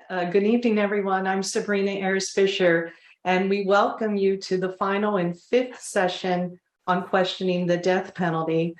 Good evening, everyone. I'm Sabrina Ayers Fisher, and we welcome you to the final and fifth session on questioning the death penalty.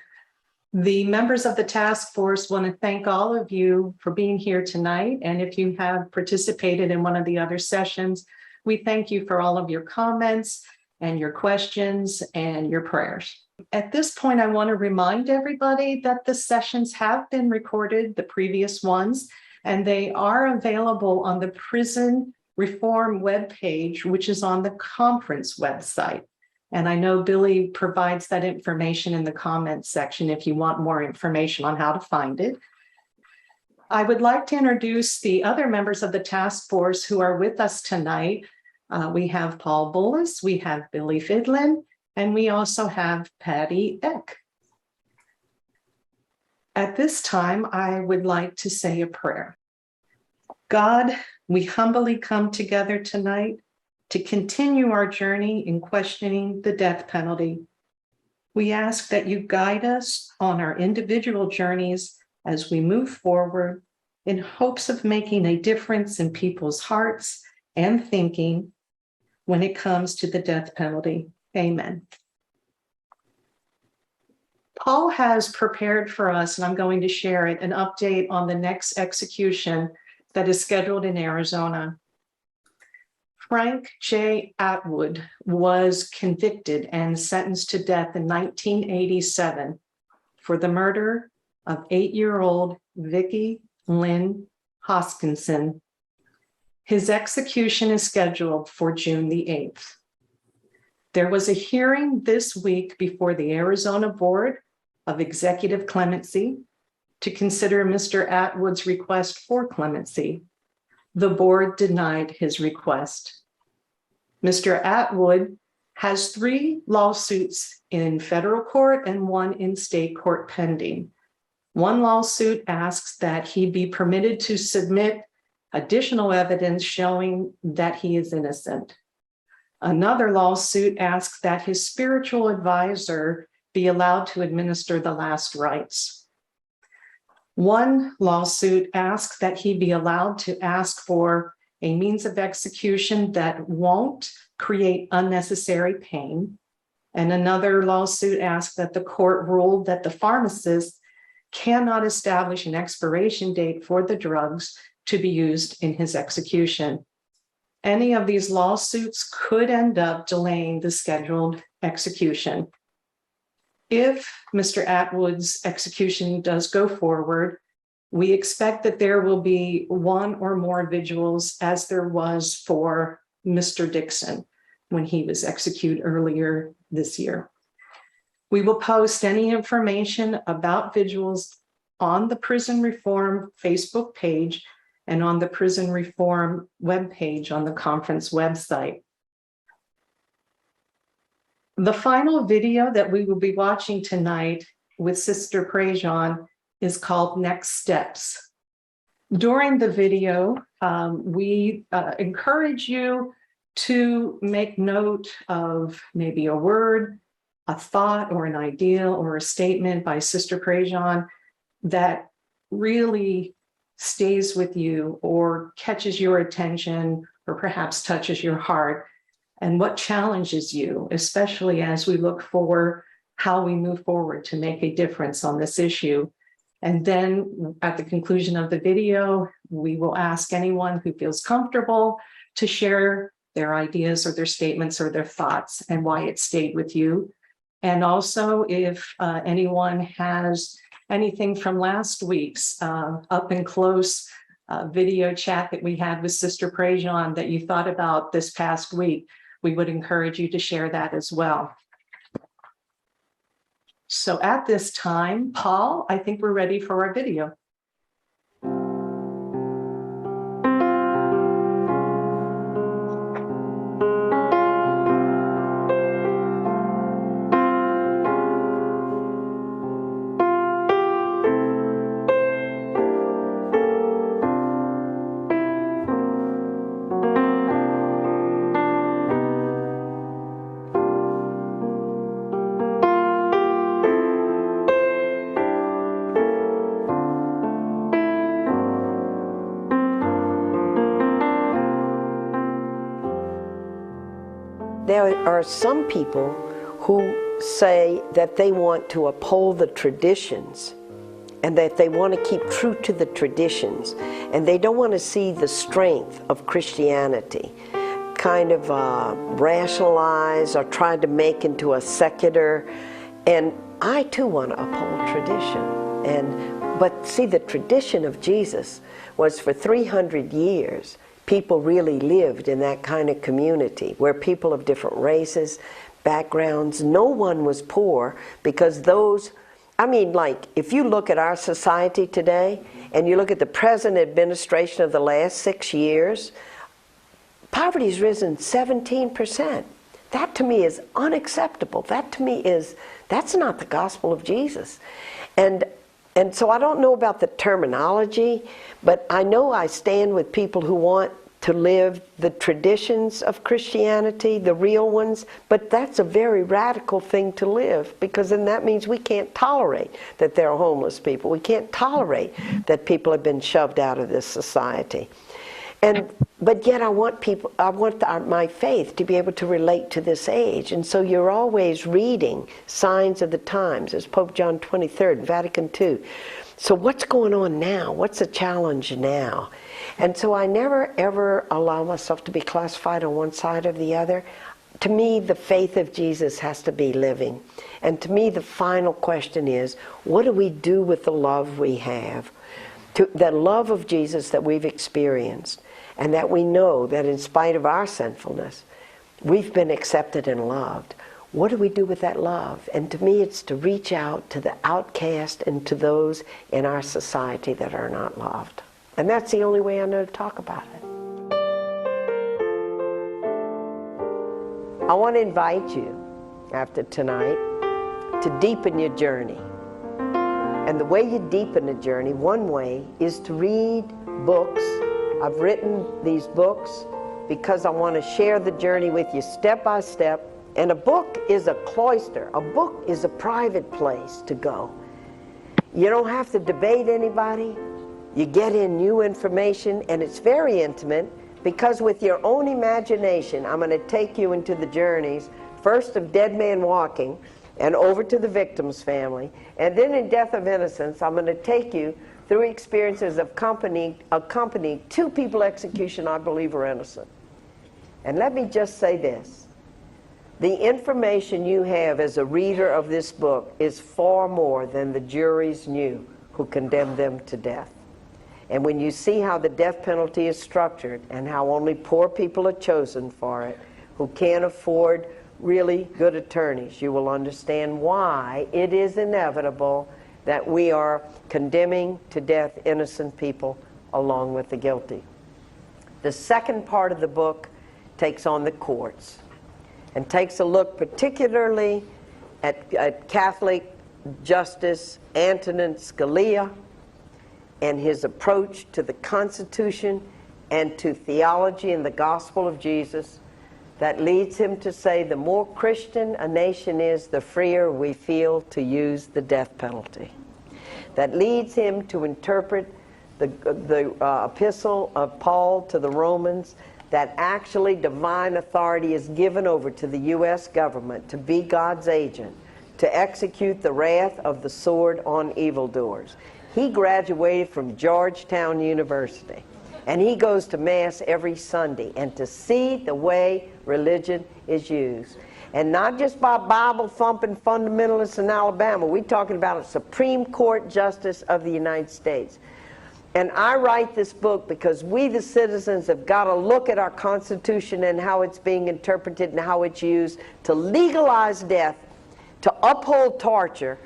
The members of the task force want to thank all of you for being here tonight. And if you have participated in one of the other sessions, we thank you for all of your comments and your questions and your prayers. At this point, I want to remind everybody that the sessions have been recorded, the previous ones, and they are available on the Prison Reform webpage, which is on the conference website. And I know Billy provides that information in the comments section if you want more information on how to find it. I would like to introduce the other members of the task force who are with us tonight. We have Paul Bullis, we have Billy Fidlin, and we also have Patty Eck. At this time, I would like to say a prayer. God, we humbly come together tonight to continue our journey in questioning the death penalty. We ask that you guide us on our individual journeys as we move forward in hopes of making a difference in people's hearts and thinking when it comes to the death penalty. Amen. Paul has prepared for us, and I'm going to share it, an update on the next execution that is scheduled in Arizona. Frank J. Atwood was convicted and sentenced to death in 1987 for the murder of 8-year-old Vicki Lynn Hoskinson. His execution is scheduled for June the 8th. There was a hearing this week before the Arizona Board of Executive Clemency to consider Mr. Atwood's request for clemency. The board denied his request. Mr. Atwood has 3 lawsuits in federal court and 1 in state court pending. One lawsuit asks that he be permitted to submit additional evidence showing that he is innocent. Another lawsuit asks that his spiritual advisor be allowed to administer the last rites. One lawsuit asks that he be allowed to ask for a means of execution that won't create unnecessary pain. And another lawsuit asks that the court rule that the pharmacist cannot establish an expiration date for the drugs to be used in his execution. Any of these lawsuits could end up delaying the scheduled execution. If Mr. Atwood's execution does go forward, we expect that there will be 1 or more vigils, as there was for Mr. Dixon when he was executed earlier this year. We will post any information about vigils on the Prison Reform Facebook page and on the Prison Reform webpage on the conference website. The final video that we will be watching tonight with Sister Prejean is called Next Steps. During the video, we encourage you to make note of maybe a word, a thought, or an idea, or a statement by Sister Prejean that really stays with you or catches your attention or perhaps touches your heart, and what challenges you, especially as we look for how we move forward to make a difference on this issue. And then at the conclusion of the video, we will ask anyone who feels comfortable to share their ideas or their statements or their thoughts and why it stayed with you. And also if anyone has anything from last week's up and close video chat that we had with Sister Prejean that you thought about this past week, we would encourage you to share that as well. So at this time, Paul, I think we're ready for our video. there are some people who say that they want to uphold the traditions and that they want to keep true to the traditions, and they don't want to see the strength of Christianity kind of rationalized or tried to make into a secular. And I too want to uphold tradition. But see, the tradition of Jesus was for 300 years. People really lived in that kind of community where people of different races, backgrounds, no one was poor, because those, I mean, like, if you look at our society today and you look at the present administration of the last 6 years, poverty's risen 17%. That to me is unacceptable. That to me is, that's not the gospel of Jesus. And so I don't know about the terminology, but I know I stand with people who want to live the traditions of Christianity, the real ones, but that's a very radical thing to live, because then that means we can't tolerate that there are homeless people. We can't tolerate that people have been shoved out of this society. But yet I want my faith to be able to relate to this age. And so you're always reading signs of the times, as Pope John XXIII, Vatican II. So what's going on now? What's the challenge now? And so I never ever allow myself to be classified on one side or the other. To me, the faith of Jesus has to be living. And to me, the final question is, what do we do with the love we have? The love of Jesus that we've experienced, and that we know that in spite of our sinfulness, we've been accepted and loved. What do we do with that love? And to me, it's to reach out to the outcast and to those in our society that are not loved. And that's the only way I know to talk about it. I want to invite you, after tonight, to deepen your journey. And the way you deepen a journey, one way, is to read books. I've written these books because I want to share the journey with you step by step. And a book is a cloister. A book is a private place to go. You don't have to debate anybody. You get in new information, and it's very intimate, because with your own imagination, I'm going to take you into the journeys, first of Dead Man Walking, and over to the victim's family, and then in Death of Innocence, I'm going to take you through experiences of accompanying two people execution I believe are innocent. And let me just say this. The information you have as a reader of this book is far more than the juries knew who condemned them to death. And when you see how the death penalty is structured and how only poor people are chosen for it, who can't afford really good attorneys, you will understand why it is inevitable that we are condemning to death innocent people along with the guilty. The second part of the book takes on the courts and takes a look particularly at Catholic Justice Antonin Scalia and his approach to the Constitution and to theology and the gospel of Jesus, that leads him to say the more Christian a nation is, the freer we feel to use the death penalty. That leads him to interpret the epistle of Paul to the Romans, that actually divine authority is given over to the U.S. government to be God's agent, to execute the wrath of the sword on evildoers. He graduated from Georgetown University, and he goes to Mass every Sunday, and to see the way religion is used. And not just by Bible-thumping fundamentalists in Alabama. We're talking about a Supreme Court Justice of the United States. And I write this book because we, the citizens, have got to look at our Constitution and how it's being interpreted and how it's used to legalize death, to uphold torture,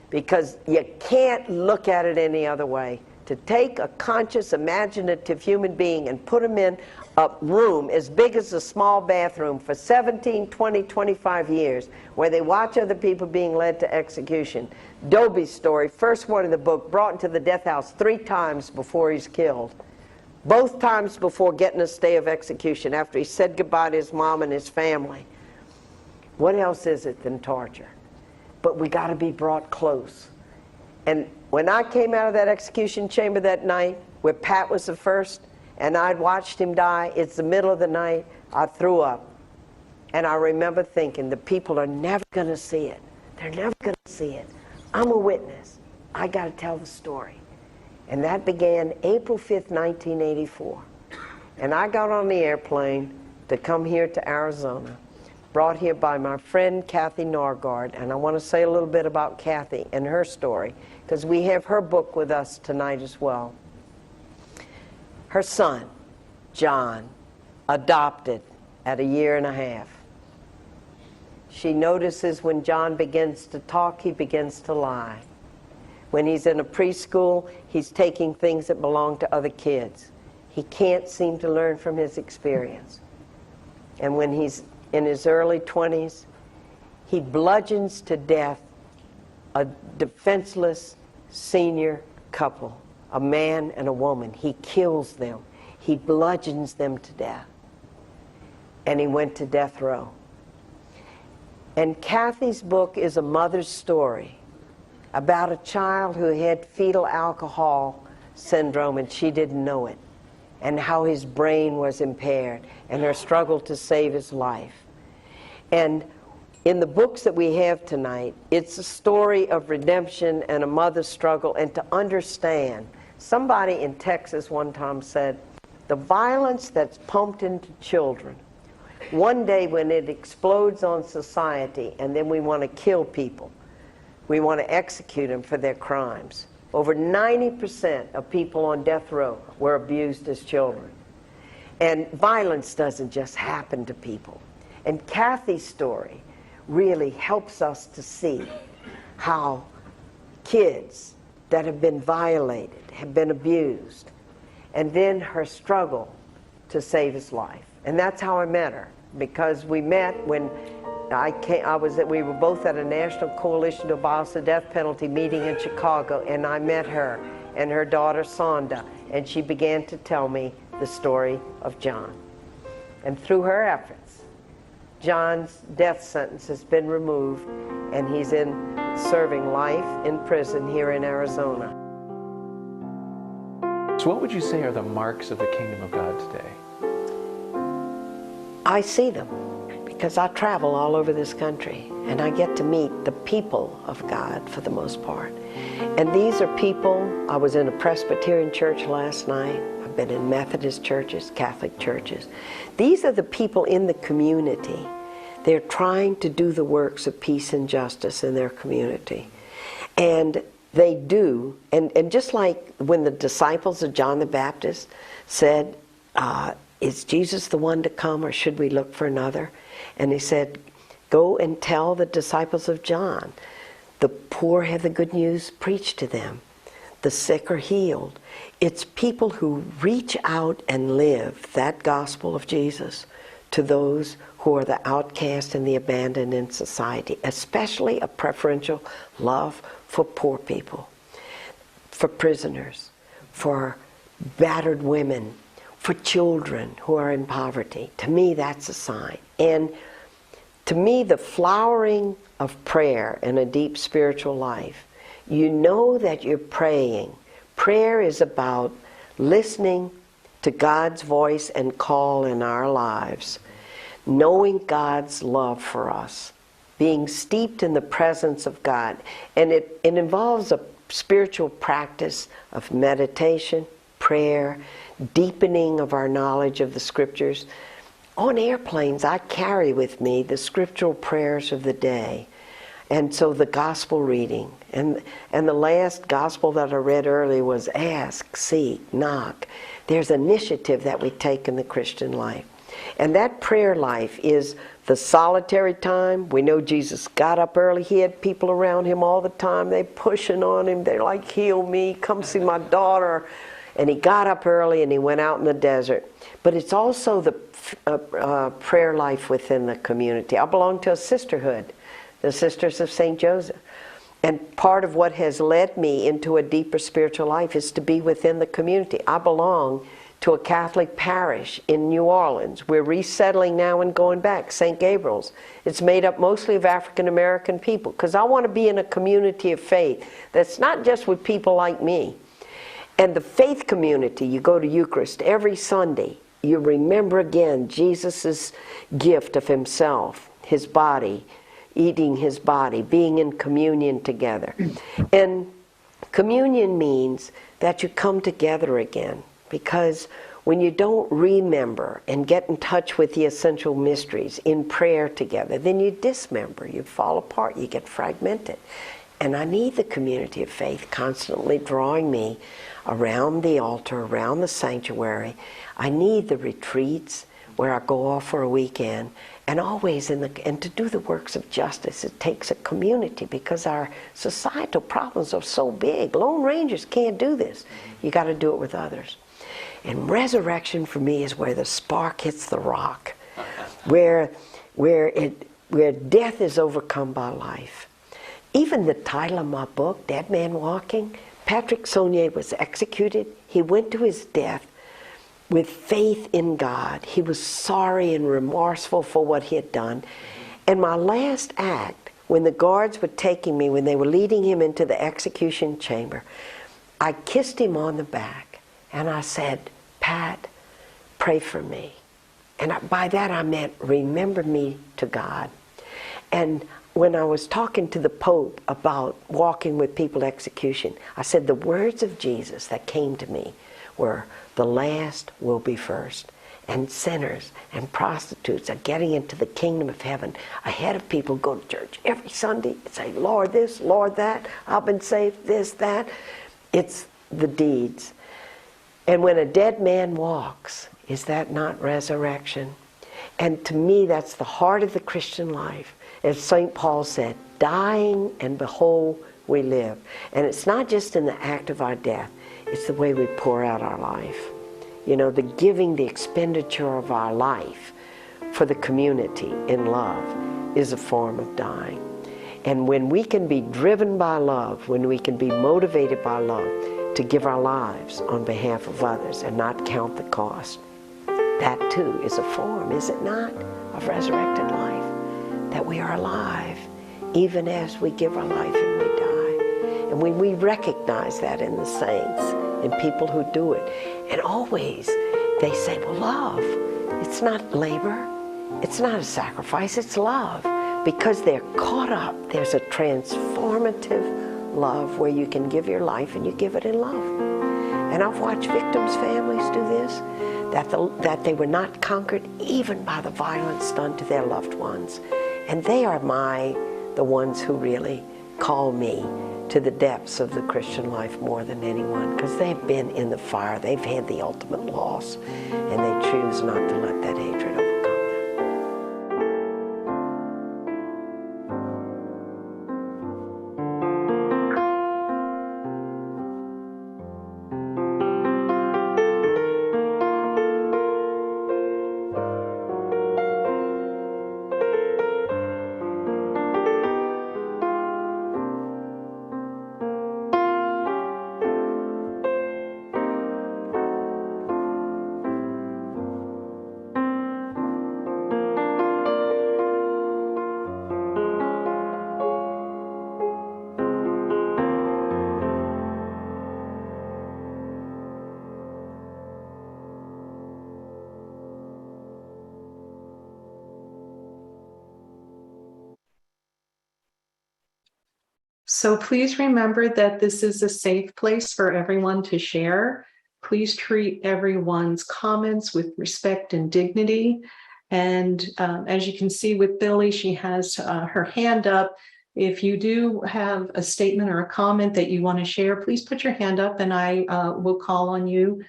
because you can't look at it any other way. To take a conscious, imaginative human being and put him in a room as big as a small bathroom for 17, 20, 25 years, where they watch other people being led to execution. Dobie's story, first one in the book, brought into the death house 3 times before he's killed. Both times before getting a stay of execution, after he said goodbye to his mom and his family. What else is it than torture? But we got to be brought close. And when I came out of that execution chamber that night, where Pat was the first, and I'd watched him die, it's the middle of the night, I threw up. And I remember thinking, the people are never going to see it. They're never going to see it. I'm a witness. I got to tell the story. And that began April 5th, 1984. And I got on the airplane to come here to Arizona, brought here by my friend Kathy Norgard. And I want to say a little bit about Kathy and her story, because we have her book with us tonight as well. Her son, John, adopted at 1.5 years. She notices when John begins to talk, he begins to lie. When he's in a preschool, he's taking things that belong to other kids. He can't seem to learn from his experience. And when he's in his early 20s, he bludgeons to death a defenseless senior couple, a man and a woman. He kills them. He bludgeons them to death. And he went to death row. And Kathy's book is a mother's story about a child who had fetal alcohol syndrome and she didn't know it, and how his brain was impaired, and her struggle to save his life. And in the books that we have tonight, it's a story of redemption and a mother's struggle, and to understand. Somebody in Texas one time said, the violence that's pumped into children, one day when it explodes on society and then we want to kill people, we want to execute them for their crimes. Over 90% of people on death row were abused as children. And violence doesn't just happen to people. And Kathy's story really helps us to see how kids that have been violated, have been abused, and then her struggle to save his life. And that's how I met her, because we met when we were both at a National Coalition to Abolish the Death Penalty meeting in Chicago, and I met her and her daughter Sonda, and she began to tell me the story of John. And through her efforts, John's death sentence has been removed, and he's serving life in prison here in Arizona. So what would you say are the marks of the kingdom of God today? I see them because I travel all over this country and I get to meet the people of God for the most part. And these are people, I was in a Presbyterian church last night, I've been in Methodist churches, Catholic churches. These are the people in the community. They're trying to do the works of peace and justice in their community. And they do, and just like when the disciples of John the Baptist said, is Jesus the one to come, or should we look for another? And he said, go and tell the disciples of John, the poor have the good news preached to them, the sick are healed. It's people who reach out and live that gospel of Jesus to those who are the outcast and the abandoned in society, especially a preferential love for poor people, for prisoners, for battered women, for children who are in poverty. To me, that's a sign. And to me, the flowering of prayer in a deep spiritual life, you know that you're praying. Prayer is about listening to God's voice and call in our lives, knowing God's love for us, being steeped in the presence of God. And it involves a spiritual practice of meditation, prayer, deepening of our knowledge of the Scriptures. On airplanes, I carry with me the scriptural prayers of the day. And so the gospel reading. And the last gospel that I read earlier was ask, seek, knock. There's initiative that we take in the Christian life. And that prayer life is the solitary time. We know Jesus got up early. He had people around him all the time. They pushing on him. They're like, heal me, come see my daughter. And he got up early and he went out in the desert. But it's also the prayer life within the community. I belong to a sisterhood, the Sisters of St. Joseph. And part of what has led me into a deeper spiritual life is to be within the community. I belong to a Catholic parish in New Orleans. We're resettling now and going back, St. Gabriel's. It's made up mostly of African American people, because I want to be in a community of faith that's not just with people like me. And the faith community, you go to Eucharist every Sunday, you remember again Jesus' gift of himself, his body, eating his body, being in communion together. And communion means that you come together again, because when you don't remember and get in touch with the essential mysteries in prayer together, then you dismember, you fall apart, you get fragmented. And I need the community of faith constantly drawing me around the altar, around the sanctuary. I need the retreats where I go off for a weekend, and always and to do the works of justice. It takes a community, because our societal problems are so big. Lone Rangers can't do this. You got to do it with others. And resurrection for me is where the spark hits the rock, where death is overcome by life. Even the title of my book, Dead Man Walking, Patrick Sonnier was executed. He went to his death with faith in God. He was sorry and remorseful for what he had done. And my last act, when the guards were taking me, when they were leading him into the execution chamber, I kissed him on the back and I said, Pat, pray for me. And by that I meant, remember me to God. And when I was talking to the Pope about walking with people execution, I said the words of Jesus that came to me were, the last will be first. And sinners and prostitutes are getting into the kingdom of heaven ahead of people who go to church every Sunday and say, Lord this, Lord that, I've been saved, this, that. It's the deeds. And when a dead man walks, is that not resurrection? And to me, that's the heart of the Christian life. As St. Paul said, dying and behold, we live. And it's not just in the act of our death, it's the way we pour out our life. You know, the giving, the expenditure of our life for the community in love is a form of dying. And when we can be driven by love, when we can be motivated by love to give our lives on behalf of others and not count the cost, that too is a form, is it not, of resurrected life? That we are alive even as we give our life and we die. And when we recognize that in the saints, in people who do it, and always they say, well, love, it's not labor, it's not a sacrifice, it's love. Because they're caught up, there's a transformative love where you can give your life and you give it in love. And I've watched victims' families do this, that they were not conquered even by the violence done to their loved ones. And they are the ones who really call me to the depths of the Christian life more than anyone, because they've been in the fire, they've had the ultimate loss, and they choose not to let that hatred overcome them. So please remember that this is a safe place for everyone to share. Please treat everyone's comments with respect and dignity. And as you can see with Billy, she has her hand up. If you do have a statement or a comment that you want to share, please put your hand up and I will call on you.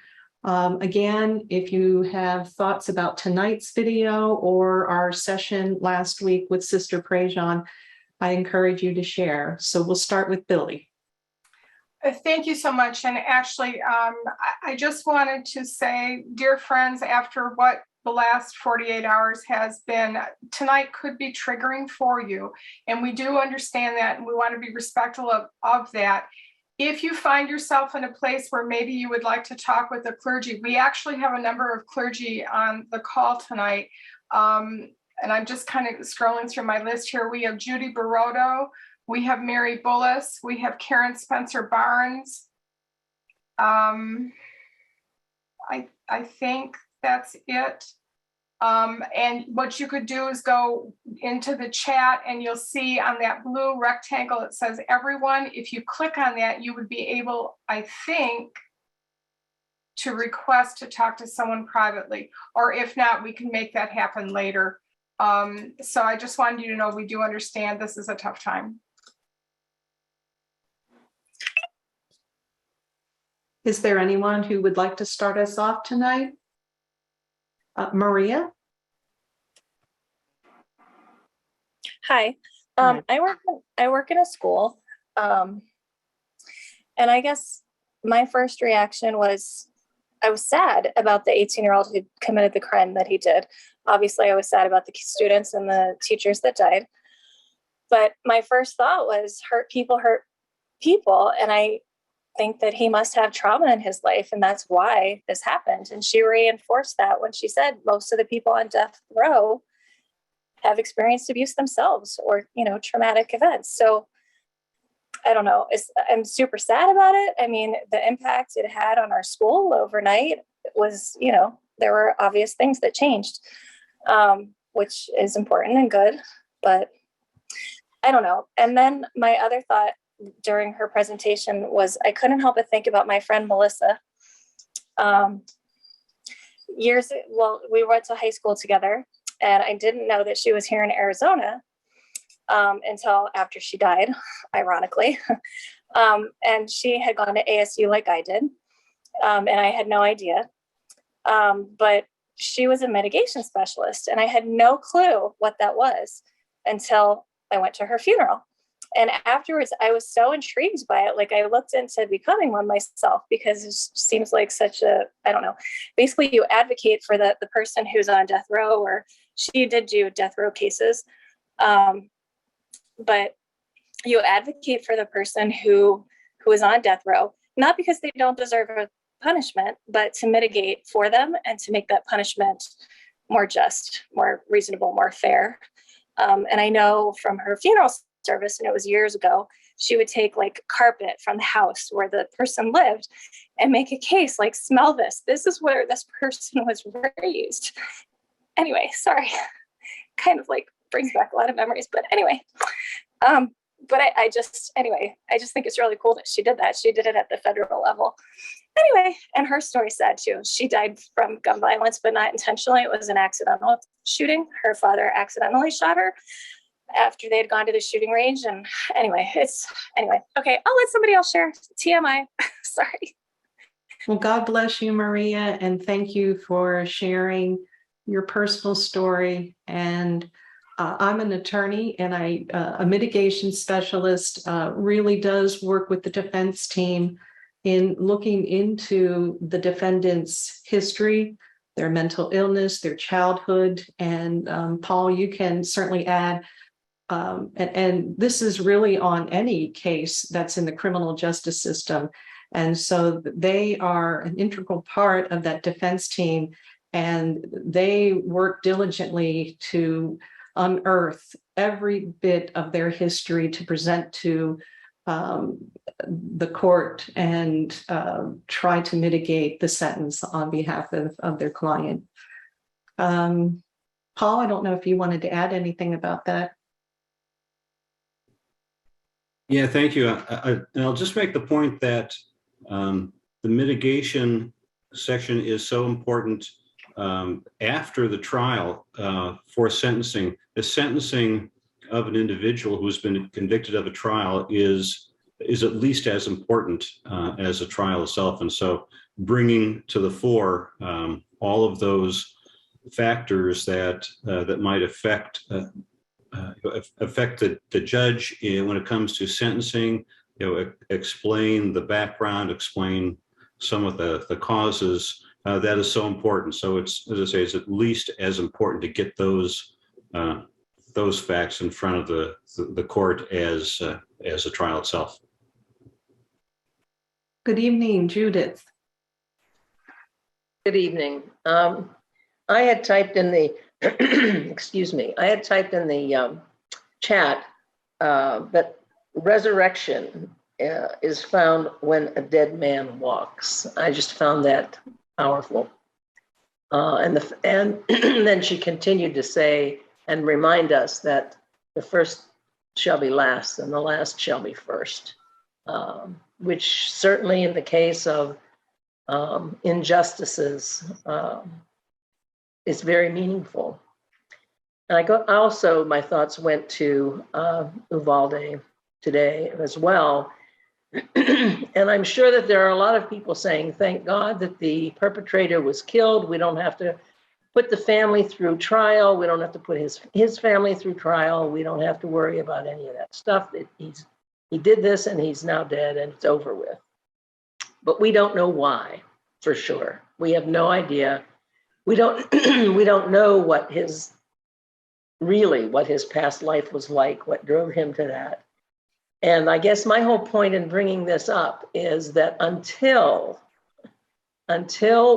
Again, if you have thoughts about tonight's video or our session last week with Sister Prejean, I encourage you to share. So we'll start with Billy. Thank you so much. And actually, I just wanted to say, dear friends, after what the last 48 hours has been, tonight could be triggering for you. And we do understand that, and we want to be respectful of that. If you find yourself in a place where maybe you would like to talk with the clergy, we actually have a number of clergy on the call tonight. And I'm just kind of scrolling through my list here. We have Judy Baroto, we have Mary Bullis, we have Karen Spencer Barnes. I think That's it. And what you could do is go into the chat and you'll see on that blue rectangle, it says everyone. If you click on that, you would be able, I think, to request to talk to someone privately, or if not, we can make that happen later. So I just wanted you to know we do understand this is a tough time. Is there anyone who would like to start us off tonight? Maria? Hi. Hi. I work in a school. And I guess my first reaction was I was sad about the 18-year-old who committed the crime that he did. Obviously, I was sad about the students and the teachers that died. But my first thought was hurt people. And I think that he must have trauma in his life, and that's why this happened. And she reinforced that when she said most of the people on death row have experienced abuse themselves or, traumatic events. So I don't know. I'm super sad about it. I mean, the impact it had on our school overnight was, there were obvious things that changed, which is important and good, but I don't know. And then my other thought during her presentation was I couldn't help but think about my friend Melissa. We went to high school together, and I didn't know that she was here in Arizona until after she died, ironically. And she had gone to ASU like I did, and I had no idea. But she was a mitigation specialist, and I had no clue what that was until I went to her funeral. And afterwards, I was so intrigued by it. Like I looked into becoming one myself because it seems like such a, I don't know, basically you advocate for the person who's on death row, or she did do death row cases. But you advocate for the person who is on death row, not because they don't deserve a punishment, but to mitigate for them and to make that punishment more just, more reasonable, more fair. And I know from her funeral service, and it was years ago, she would take like carpet from the house where the person lived and make a case like, smell this. This is where this person was raised. Anyway, sorry, kind of like brings back a lot of memories, but anyway. But I just think it's really cool that she did that. She did it at the federal level. Anyway, and her story's sad too. She died from gun violence, but not intentionally. It was an accidental shooting. Her father accidentally shot her after they had gone to the shooting range. And anyway, okay, I'll let somebody else share. TMI. Sorry. Well, God bless you, Maria, and thank you for sharing your personal story. And I'm an attorney, and a mitigation specialist really does work with the defense team in looking into the defendant's history, their mental illness, their childhood. And Paul, you can certainly add, and this is really on any case that's in the criminal justice system. And so they are an integral part of that defense team, and they work diligently to unearth every bit of their history to present to the court and try to mitigate the sentence on behalf of their client. Paul, I don't know if you wanted to add anything about that. Yeah, thank you. And I'll just make the point that the mitigation section is so important after the trial for sentencing. The sentencing of an individual who's been convicted of a trial is at least as important as a trial itself. And so bringing to the fore all of those factors that might affect the judge when it comes to sentencing, explain the background, explain some of the causes, that is so important. So it's, as I say, it's at least as important to get those facts in front of the court as the trial itself. Good evening, Judith. Good evening. I had typed in the, excuse me, I had typed in the chat that resurrection is found when a dead man walks. I just found that powerful. And then she continued to say and remind us that the first shall be last and the last shall be first, which certainly in the case of injustices is very meaningful. And also, my thoughts went to Uvalde today as well. And I'm sure that there are a lot of people saying, thank God that the perpetrator was killed. We don't have to put the family through trial. We don't have to put his family through trial. We don't have to worry about any of that stuff. He did this and he's now dead and it's over with. But we don't know why, for sure. We have no idea. We don't know what his past life was like, what drove him to that. And I guess my whole point in bringing this up is that until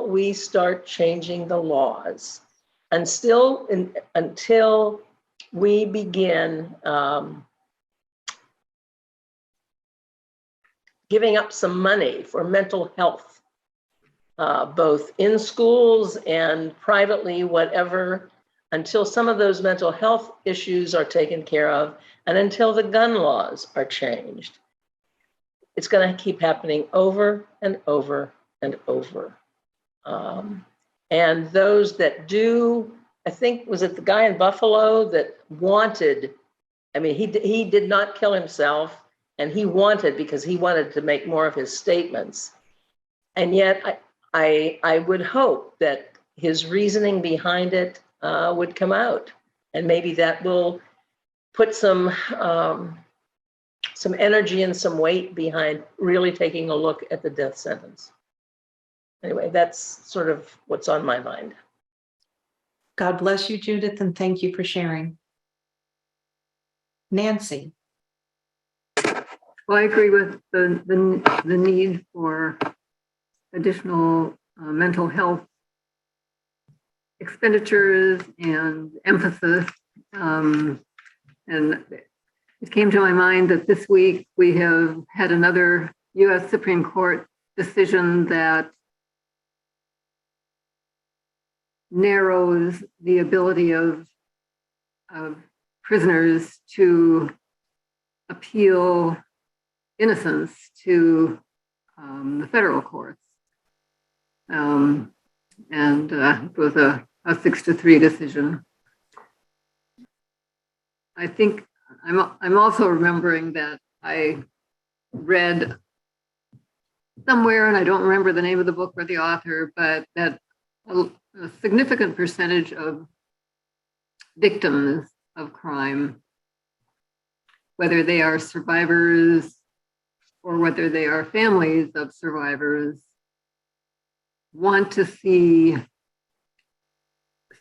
we start changing the laws, until we begin giving up some money for mental health, both in schools and privately, whatever, until some of those mental health issues are taken care of, and until the gun laws are changed, it's going to keep happening over and over and over. And those that do, I think, was it the guy in Buffalo that wanted, I mean, he did not kill himself, and he wanted, because he wanted to make more of his statements. And yet I would hope that his reasoning behind it would come out, and maybe that will put some energy and some weight behind really taking a look at the death sentence. Anyway, that's sort of what's on my mind. God bless you, Judith, and thank you for sharing. Nancy. Well, I agree with the need for additional mental health expenditures and emphasis. And it came to my mind that this week we have had another U.S. Supreme Court decision that narrows the ability of prisoners to appeal innocence to the federal courts. And it was a 6-3 decision. I think I'm also remembering that I read somewhere, and I don't remember the name of the book or the author, but that a significant percentage of victims of crime, whether they are survivors or whether they are families of survivors, want to see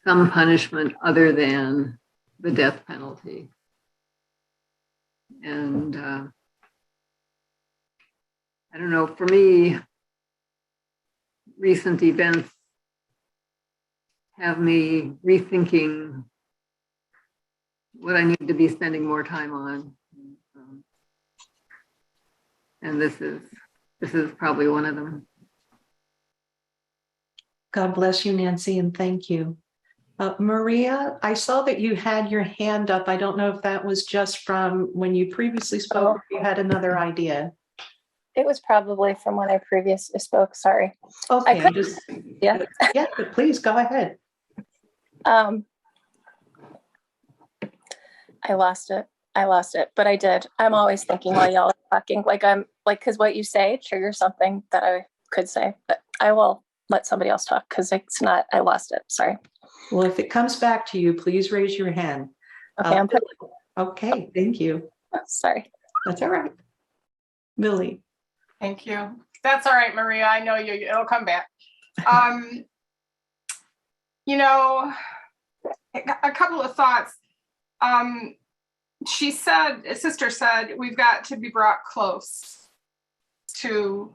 some punishment other than the death penalty. And I don't know, for me, recent events have me rethinking what I need to be spending more time on. And this is probably one of them. God bless you, Nancy, and thank you. Maria, I saw that you had your hand up. I don't know if that was just from when you previously spoke, or you had another idea. It was probably from when I previously spoke. Sorry. Okay, yeah. Yeah, but please go ahead. I lost it, but I did. I'm always thinking while y'all are talking, because what you say triggers something that I could say, but I will let somebody else talk because I lost it. Sorry. Well, if it comes back to you, please raise your hand. Okay, Okay, thank you. Sorry. That's all right. Millie. Thank you. That's all right, Maria. I know you. It'll come back. A couple of thoughts. Sister said, we've got to be brought close to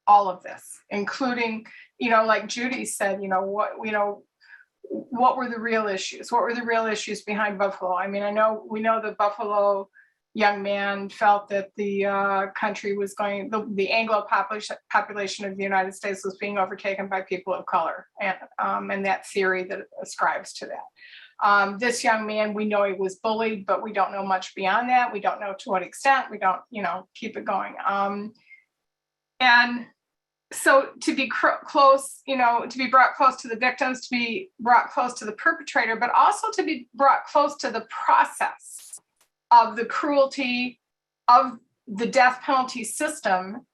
all of this, including, like Judy said, what were the real issues? What were the real issues behind Buffalo? I mean, we know the Buffalo young man felt that the country was going, the Anglo population of the United States was being overtaken by people of color, and that theory that ascribes to that. This young man, we know he was bullied, but we don't know much beyond that. We don't know to what extent. We don't, keep it going. And so to be close, to be brought close to the victims, to be brought close to the perpetrator, but also to be brought close to the process of the cruelty of the death penalty system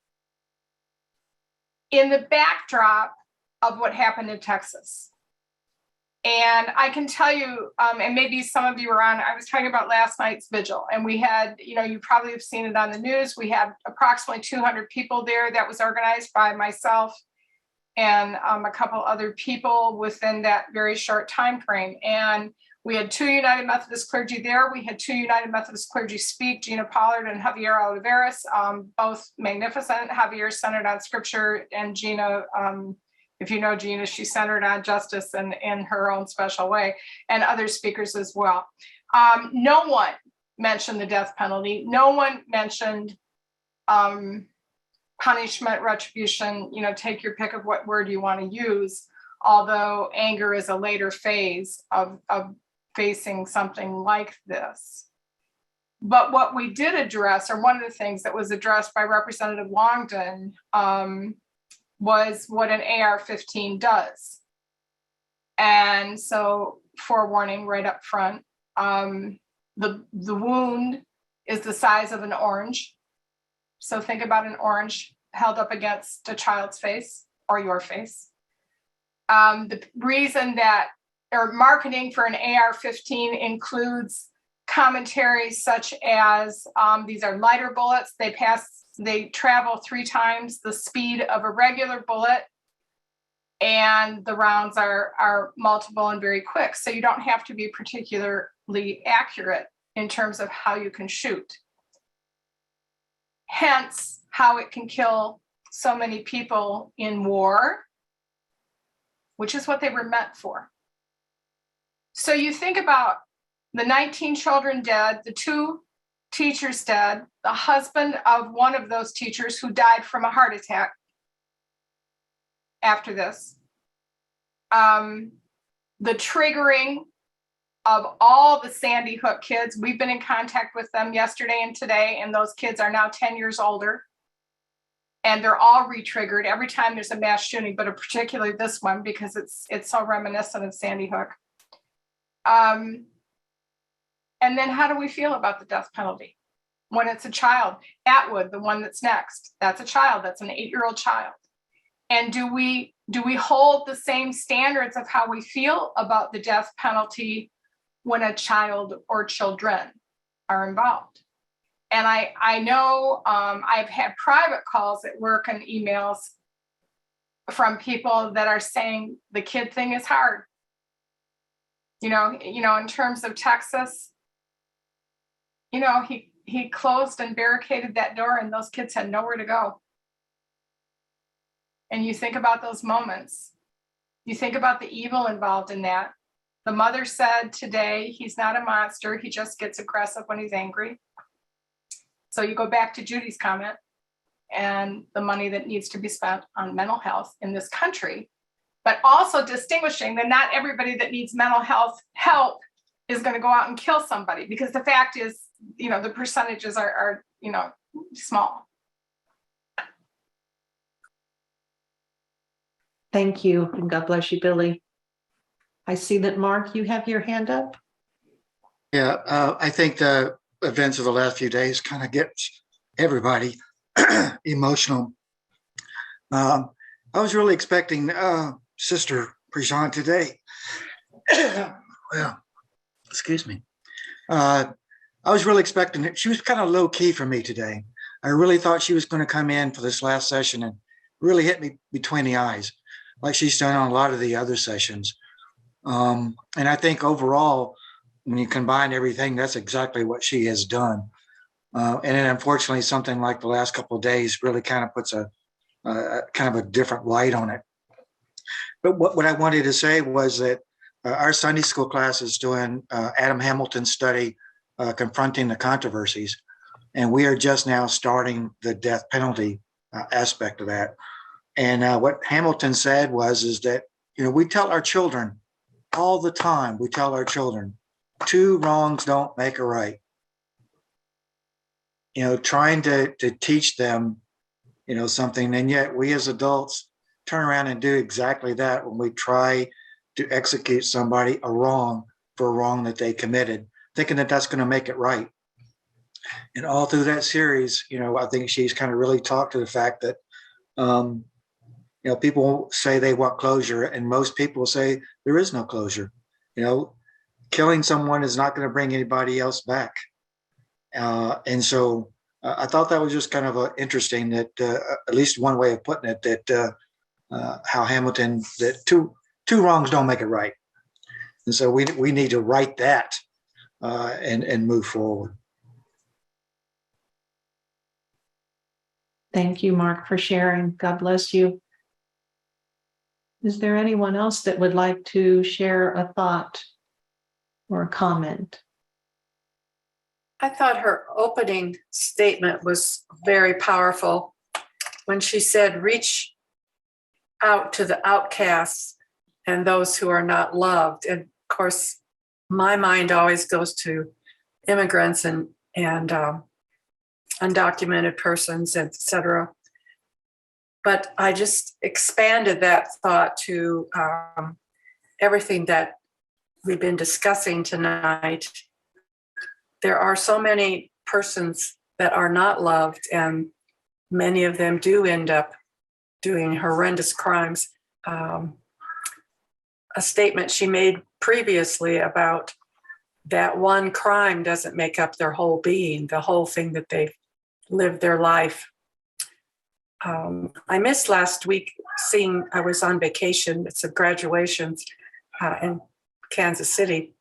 in the backdrop of what happened in Texas. And I can tell you, and maybe some of you were on, I was talking about last night's vigil, and we had, you probably have seen it on the news. We had approximately 200 people there. That was organized by myself and a couple other people within that very short time frame. And we had 2 United Methodist clergy there. We had 2 United Methodist clergy speak, Gina Pollard and Javier Olivares, both magnificent. Javier centered on scripture, and Gina, if you know Gina, she's centered on justice and in her own special way, and other speakers as well. No one mentioned the death penalty. No one mentioned punishment, retribution, take your pick of what word you want to use, although anger is a later phase of facing something like this. But what we did address, or one of the things that was addressed by Representative Longden, was what an AR-15 does. And so, forewarning right up front, the wound is the size of an orange. So think about an orange held up against a child's face or your face. The reason that, or marketing for an AR-15 includes commentary such as these are lighter bullets. They travel 3 times the speed of a regular bullet, and the rounds are multiple and very quick. So you don't have to be particularly accurate in terms of how you can shoot. Hence, how it can kill so many people in war, which is what they were meant for. So you think about the 19 children dead, the 2 teachers dead, the husband of one of those teachers who died from a heart attack after this, the triggering of all the Sandy Hook kids. We've been in contact with them yesterday and today, and those kids are now 10 years older, and they're all re-triggered every time there's a mass shooting, but particularly this one because it's so reminiscent of Sandy Hook. And then how do we feel about the death penalty when it's a child? Atwood, the one that's next, that's a child, that's an 8-year-old child. And do we hold the same standards of how we feel about the death penalty when a child or children are involved? And I know I've had private calls at work and emails from people that are saying the kid thing is hard. In terms of Texas, he closed and barricaded that door, and those kids had nowhere to go. And you think about those moments. You think about the evil involved in that. The mother said today, he's not a monster. He just gets aggressive when he's angry. So you go back to Judy's comment and the money that needs to be spent on mental health in this country, but also distinguishing that not everybody that needs mental health help is going to go out and kill somebody, because the fact is, the percentages are small. Thank you, and God bless you, Billy. I see that, Mark, you have your hand up. Yeah, I think the events of the last few days kind of gets everybody emotional. I was really expecting Sister Prejean today. Well, excuse me. I was really expecting it. She was kind of low key for me today. I really thought she was going to come in for this last session and really hit me between the eyes, like she's done on a lot of the other sessions. And I think overall, when you combine everything, that's exactly what she has done. And then unfortunately, something like the last couple of days really kind of puts a kind of a different light on it. But what I wanted to say was that our Sunday school class is doing Adam Hamilton's study, Confronting the Controversies. And we are just now starting the death penalty aspect of that. And what Hamilton said is that, we tell our children all the time, we tell our children, 2 wrongs don't make a right. Trying to teach them, something. And yet we as adults turn around and do exactly that when we try to execute somebody for a wrong that they committed, thinking that that's going to make it right. And all through that series, I think she's kind of really talked to the fact that, people say they want closure, and most people say there is no closure. Killing someone is not going to bring anybody else back. And so I thought that was just kind of interesting that at least one way of putting it, that how Hamilton, that two wrongs don't make it right. And so we need to write that and move forward. Thank you, Mark, for sharing. God bless you. Is there anyone else that would like to share a thought or a comment? I thought her opening statement was very powerful when she said, reach out to the outcasts and those who are not loved. And of course, my mind always goes to immigrants and undocumented persons, etc. But I just expanded that thought to everything that we've been discussing tonight. There are so many persons that are not loved, and many of them do end up doing horrendous crimes. A statement she made previously about that one crime doesn't make up their whole being, the whole thing that they've lived their life. I missed last week I was on vacation. It's a graduation in Kansas City.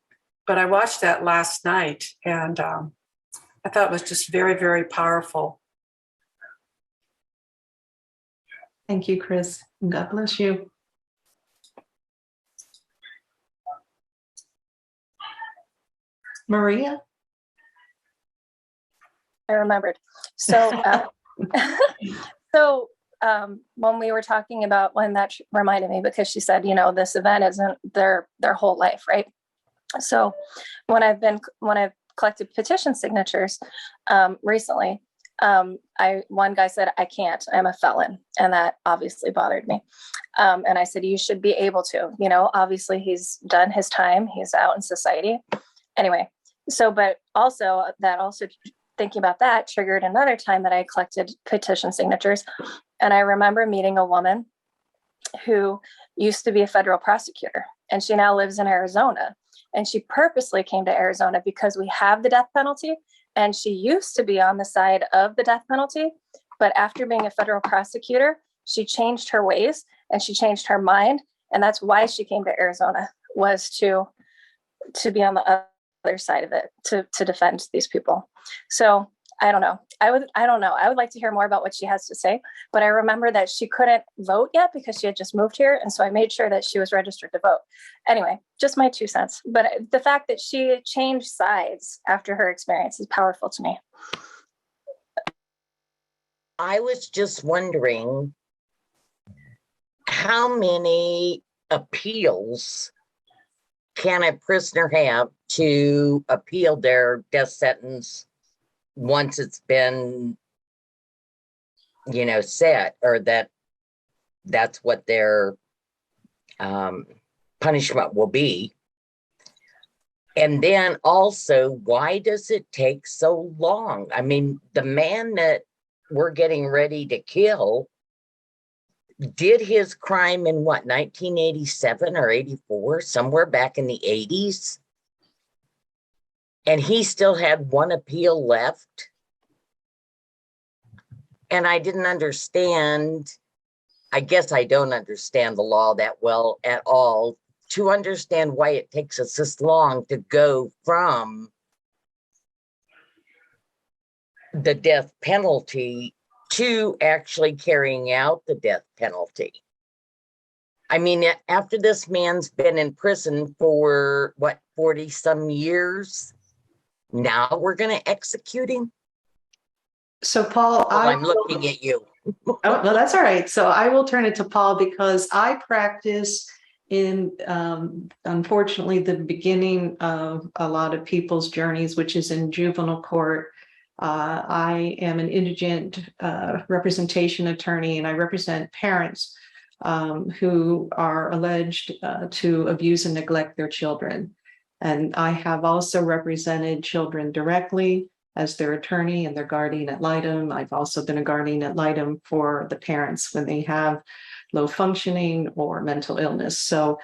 But I watched that last night, and I thought it was just very, very powerful. Thank you, Chris. God bless you. Maria? I remembered. So, when we were talking about, when that reminded me, because she said, this event isn't their whole life, right? So when I've collected petition signatures recently, one guy said, I can't, I'm a felon. And that obviously bothered me. And I said, you should be able to, obviously he's done his time. He's out in society. Anyway, but also thinking about that triggered another time that I collected petition signatures. And I remember meeting a woman who used to be a federal prosecutor, and she now lives in Arizona. And she purposely came to Arizona because we have the death penalty. And she used to be on the side of the death penalty. But after being a federal prosecutor, she changed her ways and she changed her mind. And that's why she came to Arizona, was to be on the other side of it, to defend these people. So I don't know. I would like to hear more about what she has to say, but I remember that she couldn't vote yet because she had just moved here. And so I made sure that she was registered to vote. Anyway, just my 2 cents. But the fact that she changed sides after her experience is powerful to me. I was just wondering how many appeals can a prisoner have to appeal their death sentence once it's been, set, or that's what their punishment will be. And then also, why does it take so long? I mean, the man that we're getting ready to kill did his crime in 1987 or 84, somewhere back in the 80s. And he still had one appeal left. And I didn't understand, I guess I don't understand the law that well at all, to understand why it takes us this long to go from the death penalty to actually carrying out the death penalty. I mean, after this man's been in prison for 40 some years, now we're going to execute him? So Paul, I'm looking at you. Oh, well, that's all right. So I will turn it to Paul because I practice in, unfortunately, the beginning of a lot of people's journeys, which is in juvenile court. I am an indigent representation attorney, and I represent parents who are alleged to abuse and neglect their children. And I have also represented children directly as their attorney and their guardian ad litem. I've also been a guardian ad litem for the parents when they have low functioning or mental illness. So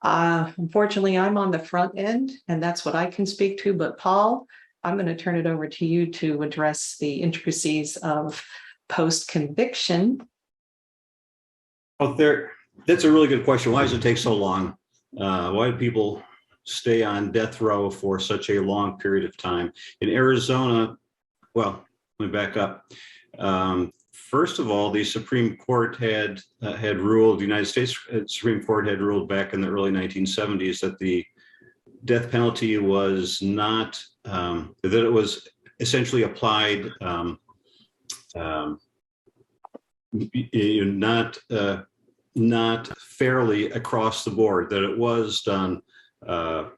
unfortunately, I'm on the front end, and that's what I can speak to. But Paul, I'm going to turn it over to you to address the intricacies of post-conviction. Well, that's a really good question. Why does it take so long? Why do people stay on death row for such a long period of time? In Arizona, well, let me back up. First of all, the Supreme Court had ruled, the United States Supreme Court had ruled back in the early 1970s that the death penalty was not, that it was essentially applied not fairly across the board, that it was done that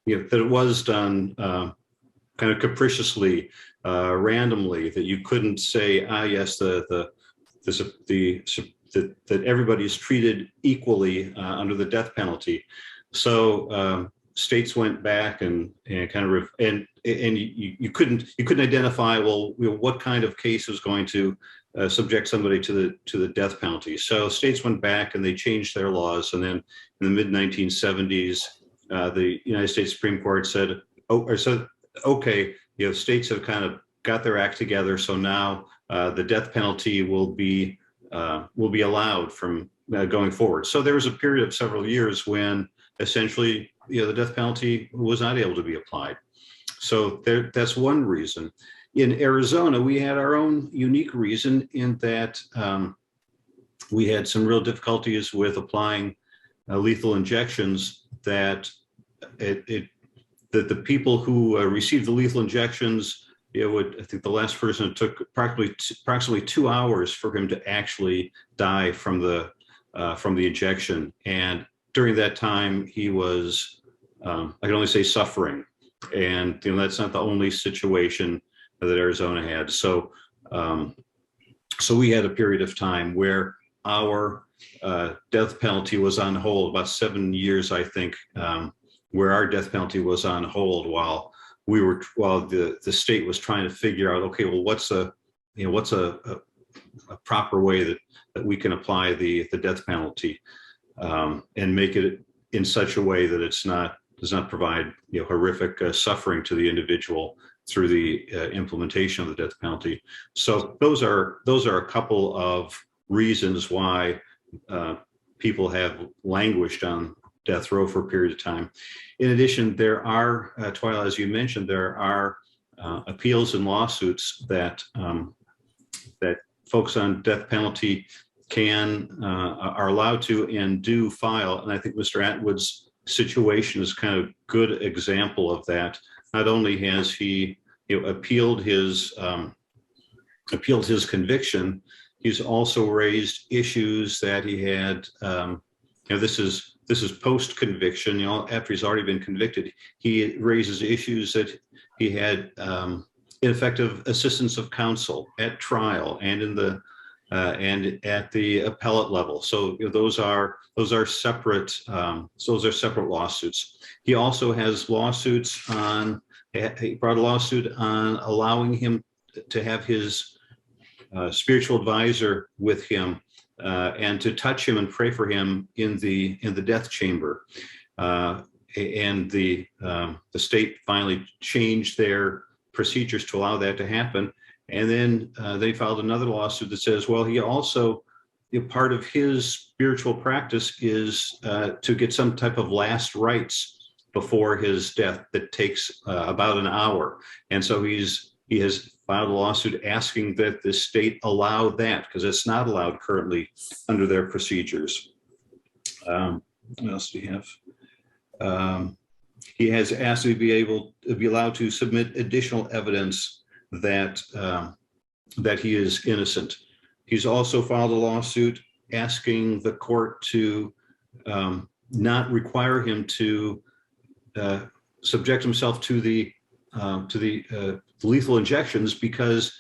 it was done kind of capriciously, randomly, that you couldn't say, yes, that everybody's treated equally under the death penalty. So states went back and kind of you couldn't identify, well, what kind of case is going to subject somebody to the death penalty. So states went back and they changed their laws, and then in the mid 1970s, the United States Supreme Court said, okay, states have kind of got their act together, so now the death penalty will be allowed from going forward. So there was a period of several years when essentially, the death penalty was not able to be applied. So that's one reason. In Arizona, we had our own unique reason in that we had some real difficulties with applying lethal injections. That that the people who received the lethal injections, I think the last person, it took approximately 2 hours for him to actually die from the injection. And during that time, he was, I can only say, suffering. And that's not the only situation that Arizona had. So, so we had a period of time where our death penalty was on hold, about 7 years, I think, where our death penalty was on hold while the state was trying to figure out, okay, well, what's a proper way that we can apply the death penalty, and make it in such a way that does not provide horrific suffering to the individual through the implementation of the death penalty. So those are a couple of reasons why people have languished on death row for a period of time. In addition, there are, Twyla, as you mentioned, there are appeals and lawsuits that folks on death penalty are allowed to and do file. And I think Mr. Atwood's situation is kind of a good example of that. Not only has he appealed his conviction, he's also raised issues that he had. This is post conviction. After he's already been convicted, he raises issues that he had ineffective assistance of counsel at trial and and at the appellate level. So those are separate. Those are separate lawsuits. He also has lawsuits on. He brought a lawsuit on allowing him to have his spiritual advisor with him and to touch him and pray for him in the death chamber. And the state finally changed their procedures to allow that to happen. And then they filed another lawsuit that says, well, he also, part of his spiritual practice is to get some type of last rites before his death that takes about an hour. And so he has filed a lawsuit asking that the state allow that, because it's not allowed currently under their procedures. What else do you have? He has asked to be allowed to submit additional evidence that that he is innocent. He's also filed a lawsuit asking the court to not require him to subject himself to the lethal injections because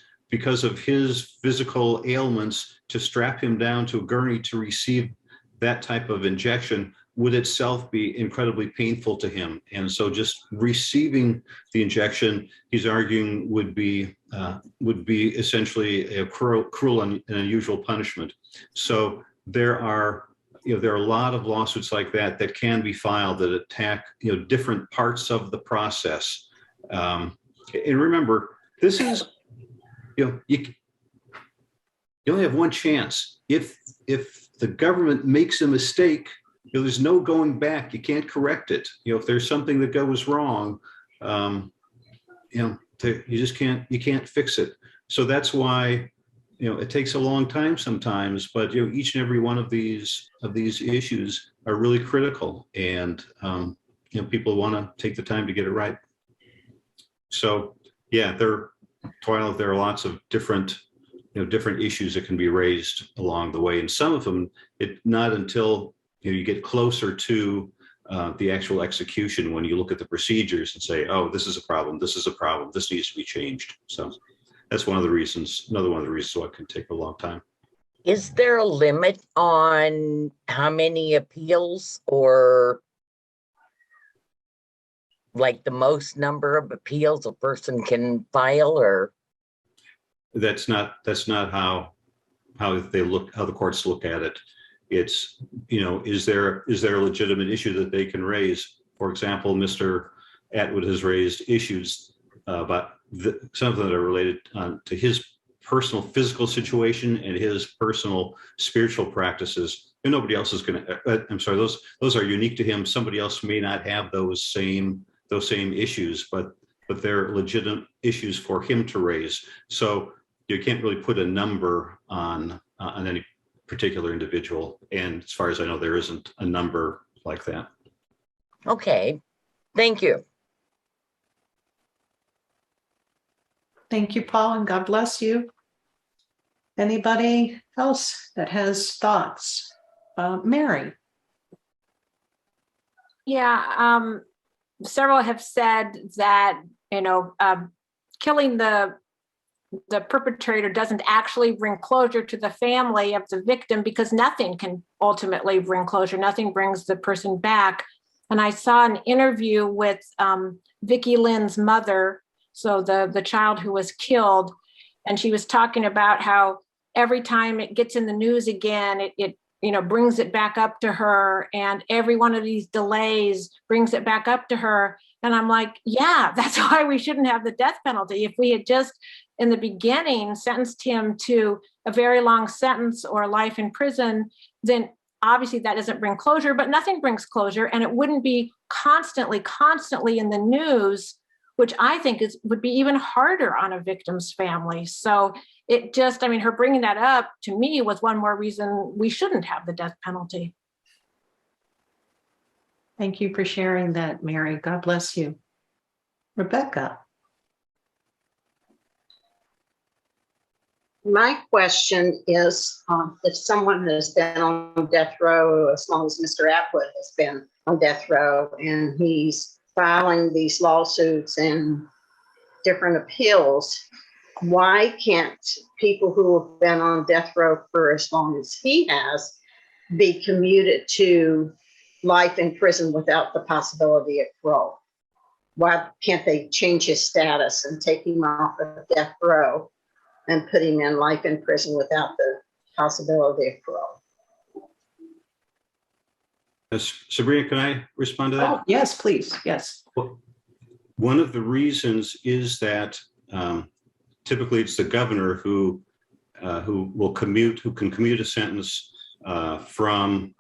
of his physical ailments. To strap him down to a gurney to receive that type of injection would itself be incredibly painful to him. And so just receiving the injection, he's arguing, would be essentially a cruel and unusual punishment. So there are a lot of lawsuits like that that can be filed that attack different parts of the process. And remember, this is you only have one chance. If the government makes a mistake, there's no going back. You can't correct it. If there's something that goes wrong, you just can't fix it. So that's why it takes a long time sometimes. But each and every one of these issues are really critical, and people want to take the time to get it right. So yeah, there are lots of different issues that can be raised along the way, and some of them not until you get closer to the actual execution, when you look at the procedures and say, oh, this is a problem, this is a problem, this needs to be changed. So that's another one of the reasons why it can take a long time. Is there a limit on how many appeals, or like the most number of appeals a person can file? Or that's not how the courts look at it. It's, is there a legitimate issue that they can raise? For example, Mr. Atwood has raised issues about some of them that are related to his personal physical situation and his personal spiritual practices. And nobody else is going to, I'm sorry, those are unique to him. Somebody else may not have those same issues, but they're legitimate issues for him to raise. So you can't really put a number on any particular individual. And as far as I know, there isn't a number like that. Okay, thank you. Thank you, Paul, and God bless you. Anybody else that has thoughts? Mary? Yeah, several have said that, killing the perpetrator doesn't actually bring closure to the family of the victim, because nothing can ultimately bring closure. Nothing brings the person back. And I saw an interview with Vicki Lynn's mother, so the child who was killed, and she was talking about how every time it gets in the news again, it brings it back up to her, and every one of these delays brings it back up to her. And I'm like, yeah, that's why we shouldn't have the death penalty. If we had just in the beginning sentenced him to a very long sentence or life in prison, then obviously that doesn't bring closure, but nothing brings closure, and it wouldn't be constantly in the news, which I think would be even harder on a victim's family. So it just, her bringing that up to me was one more reason we shouldn't have the death penalty. Thank you for sharing that, Mary. God bless you. Rebecca? My question is, if someone has been on death row as long as Mr. Atwood has been on death row, and he's filing these lawsuits and different appeals, why can't people who have been on death row for as long as he has be commuted to life in prison without the possibility of parole? Why can't they change his status and take him off of death row and put him in life in prison without the possibility of parole? Sabrina, can I respond to that? Oh, yes, please. Yes. Well, one of the reasons is that typically it's the governor who can commute a sentence from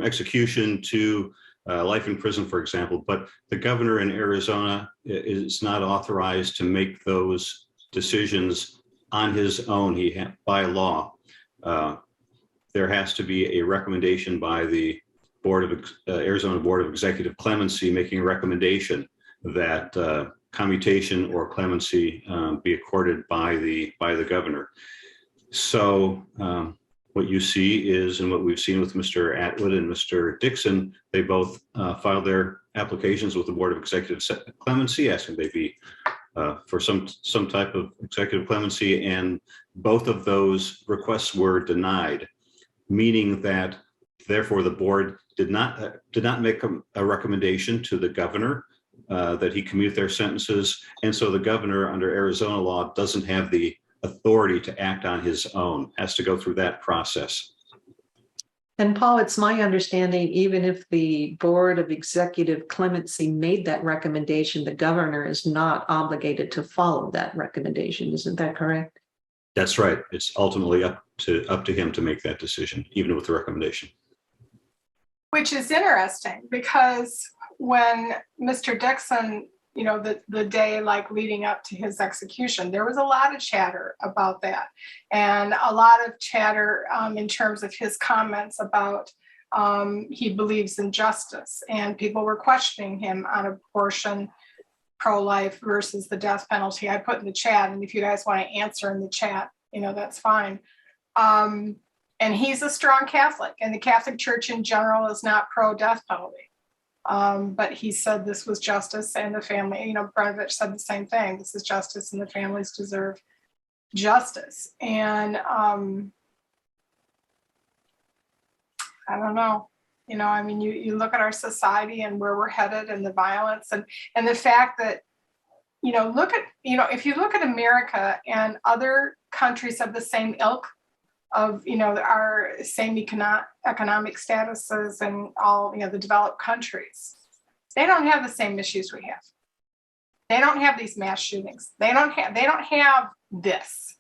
execution to life in prison, for example. But the governor in Arizona is not authorized to make those decisions on his own. By law, there has to be a recommendation by the Arizona Board of Executive Clemency, making a recommendation that commutation or clemency be accorded by the governor. So what you see is, and what we've seen with Mr. Atwood and Mr. Dixon, they both filed their applications with the Board of Executive Clemency, asking they be for some type of executive clemency, and both of those requests were denied, meaning that therefore the board did not make a recommendation to the governor that he commute their sentences, and so the governor under Arizona law doesn't have the authority to act on his own, has to go through that process. And Paul, it's my understanding, even if the Board of Executive Clemency made that recommendation, the governor is not obligated to follow that recommendation. Isn't that correct? That's right. It's ultimately up to him to make that decision, even with the recommendation. Which is interesting because when Mr. Dixon, you know, the day like leading up to his execution, there was a lot of chatter about that, and a lot of chatter in terms of his comments about he believes in justice, and people were questioning him on abortion, pro-life versus the death penalty. I put in the chat, and if you guys want to answer in the chat, you know, that's fine. And he's a strong Catholic, and the Catholic Church in general is not pro-death penalty. But he said this was justice, and the family, you know, Brnovich said the same thing. This is justice and the families deserve justice. And I don't know, you know, I mean, you look at our society and where we're headed and the violence and the fact that, you know, if you look at America and other countries of the same ilk, of, you know, our same economic statuses and all, you know, the developed countries, they don't have the same issues we have. They don't have these mass shootings. They don't have this.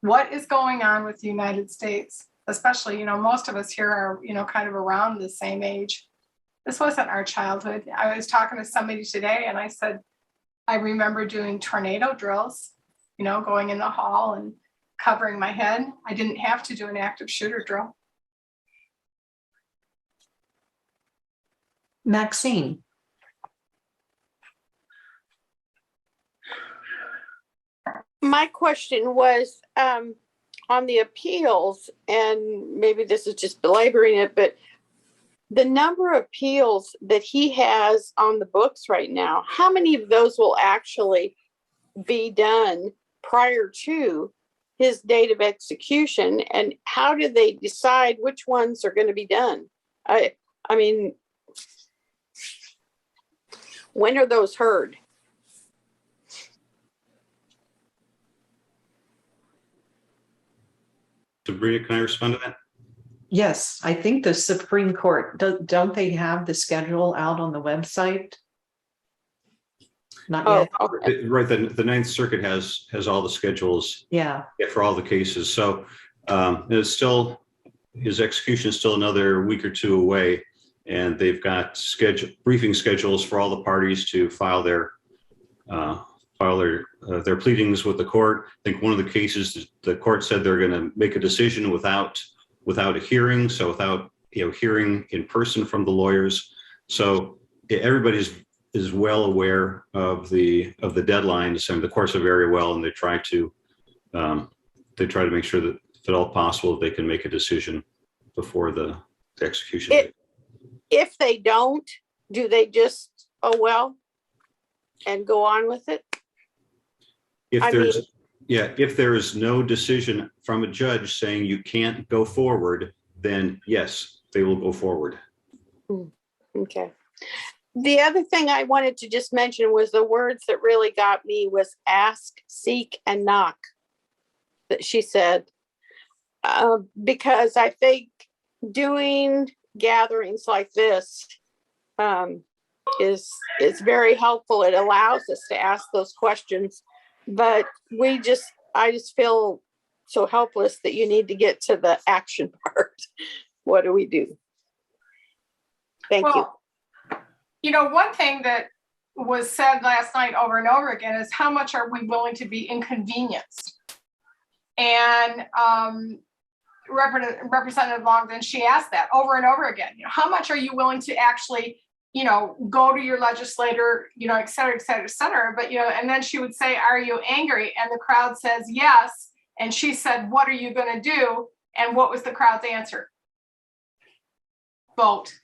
What is going on with the United States, especially, you know, most of us here are, you know, kind of around the same age. This wasn't our childhood. I was talking to somebody today and I said, I remember doing tornado drills, you know, going in the hall and covering my head. I didn't have to do an active shooter drill. Maxine. My question was on the appeals, and maybe this is just belaboring it, but the number of appeals that he has on the books right now, how many of those will actually be done prior to his date of execution, and how do they decide which ones are going to be done? I mean, when are those heard? Sabrina, can I respond to that? Yes, I think the Supreme Court, don't they have the schedule out on the website? Not yet. Okay. Right, the Ninth Circuit has all the schedules. Yeah. For all the cases. So it's still, his execution is still another week or two away, and they've got briefing schedules for all the parties to file their pleadings with the court. I think one of the cases, the court said they're going to make a decision without a hearing, so without, you know, hearing in person from the lawyers. So everybody is well aware of the deadlines, and the courts are very well, and they try to make sure that if at all possible they can make a decision before the execution. If they don't, do they just and go on with it? If there is no decision from a judge saying you can't go forward, then yes, they will go forward. Okay. The other thing I wanted to just mention was the words that really got me was ask, seek, and knock, that she said, because I think doing gatherings like this is very helpful. It allows us to ask those questions, but I just feel so helpless that you need to get to the action part. What do we do? Thank you. You know, one thing that was said last night over and over again is how much are we willing to be inconvenienced? And Representative Longden, she asked that over and over again. You know, how much are you willing to actually go to your legislator, et cetera, et cetera, et cetera. But, and then she would say, are you angry? And the crowd says, yes. And she said, what are you going to do? And what was the crowd's answer? Vote.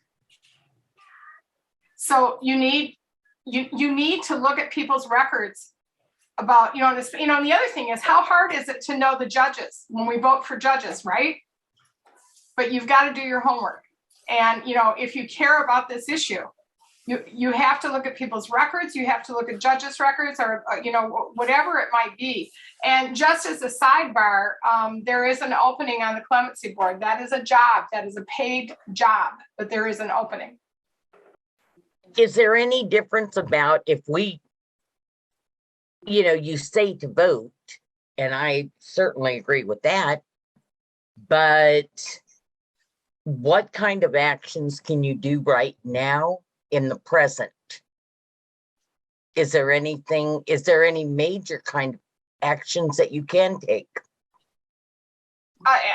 So you need to look at people's records about, this, and the other thing is, how hard is it to know the judges when we vote for judges, right? But you've got to do your homework. And, if you care about this issue, you have to look at people's records. You have to look at judges' records, or, whatever it might be. And just as a sidebar, there is an opening on the clemency board. That is a job. That is a paid job, but there is an opening. Is there any difference about if we, you say to vote, and I certainly agree with that, but what kind of actions can you do right now in the present? Is there any major kind of actions that you can take?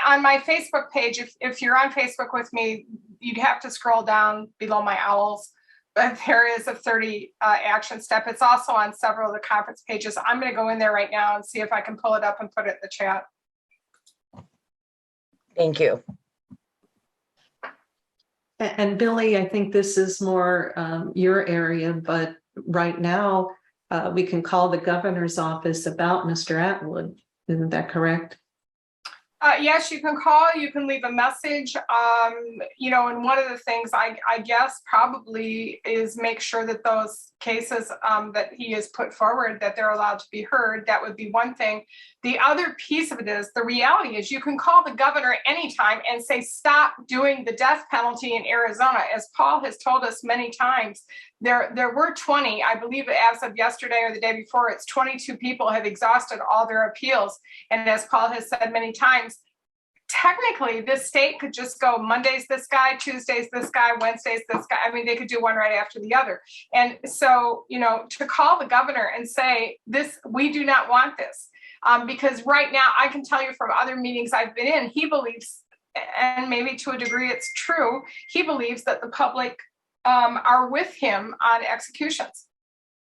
On my Facebook page, if you're on Facebook with me, you'd have to scroll down below my owls. But there is a 30 action step. It's also on several of the conference pages. I'm going to go in there right now and see if I can pull it up and put it in the chat. Thank you. And Billy, I think this is more your area, but right now we can call the governor's office about Mr. Atwood. Isn't that correct? Yes, you can call, you can leave a message, and one of the things I guess probably is make sure that those cases that he has put forward, that they're allowed to be heard. That would be one thing. The other piece of it is, the reality is you can call the governor anytime and say, stop doing the death penalty in Arizona. As Paul has told us many times, there were 20, I believe as of yesterday or the day before, it's 22 people have exhausted all their appeals. And as Paul has said many times, technically this state could just go Monday's this guy, Tuesday's this guy, Wednesday's this guy. I mean, they could do one right after the other. And so, to call the governor and say, we do not want this. Because right now, I can tell you from other meetings I've been in, he believes, and maybe to a degree it's true, he believes that the public are with him on executions.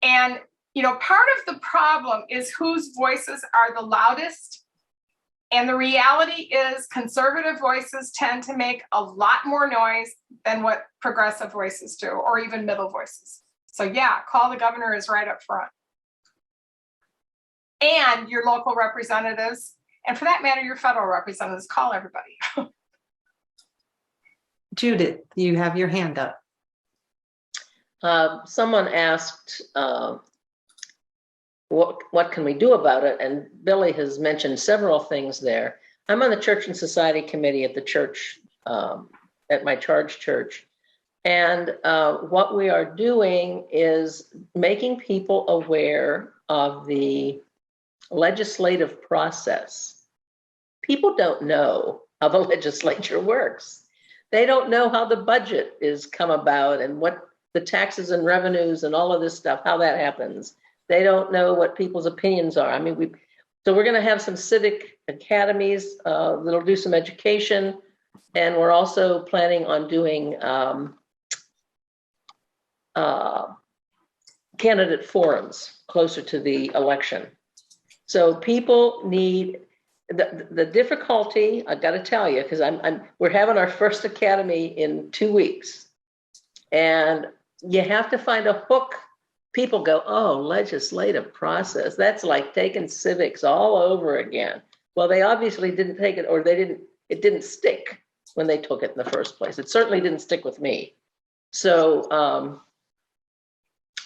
And, part of the problem is whose voices are the loudest. And the reality is conservative voices tend to make a lot more noise than what progressive voices do, or even middle voices. So yeah, call the governor is right up front. And your local representatives, and for that matter, your federal representatives, call everybody. Judith, you have your hand up. Someone asked, what can we do about it? And Billy has mentioned several things there. I'm on the Church and Society Committee at the church, at my charge church. And what we are doing is making people aware of the legislative process. People don't know how the legislature works. They don't know how the budget is come about and what the taxes and revenues and all of this stuff, how that happens. They don't know what people's opinions are. I mean, so we're going to have some civic academies that'll do some education, and we're also planning on doing candidate forums closer to the election. So people need the difficulty. I've got to tell you, because we're having our first academy in 2 weeks, and you have to find a hook. People go, oh, legislative process. That's like taking civics all over again. Well, they obviously didn't take it, or it didn't stick when they took it in the first place. It certainly didn't stick with me. So,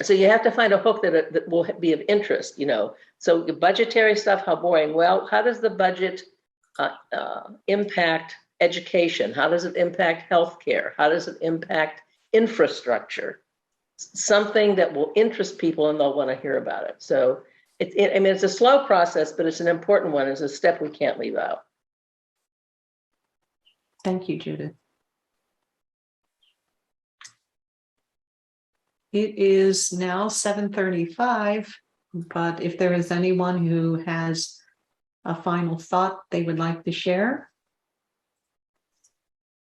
so you have to find a hook that will be of interest, So the budgetary stuff, how boring. Well, how does the budget impact education? How does it impact healthcare? How does it impact infrastructure? Something that will interest people and they'll want to hear about it. So I mean, it's a slow process, but it's an important one. It's a step we can't leave out. Thank you, Judith. It is now 7:35, but if there is anyone who has a final thought they would like to share.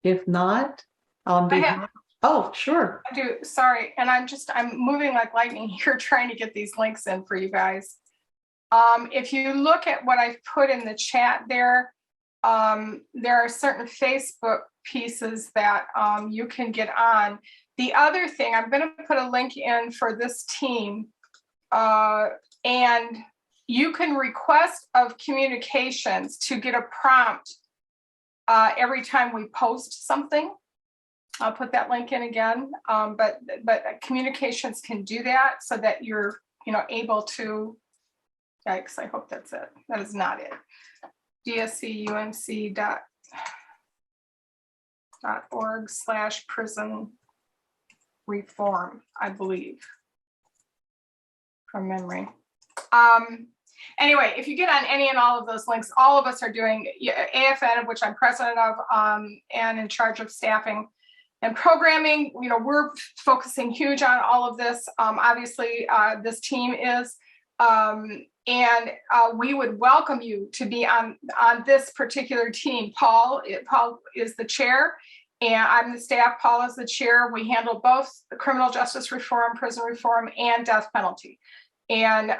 If not, on behalf Oh, sure. I do, sorry, and I'm moving like lightning here trying to get these links in for you guys. If you look at what I've put in the chat there are certain Facebook pieces that you can get on. The other thing, I'm going to put a link in for this team, and you can request of communications to get a prompt every time we post something. I'll put that link in again, but communications can do that so that you're able to. Yikes! I hope that's it. That is not it. dscumc.org/prison reform, I believe, from memory. Anyway, if you get on any and all of those links, all of us are doing AFN, which I'm president of, and in charge of staffing and programming. We're focusing huge on all of this. Obviously, this team is. And we would welcome you to be on this particular team. Paul is the chair, and I'm the staff. Paul is the chair. We handle both the criminal justice reform, prison reform, and death penalty. And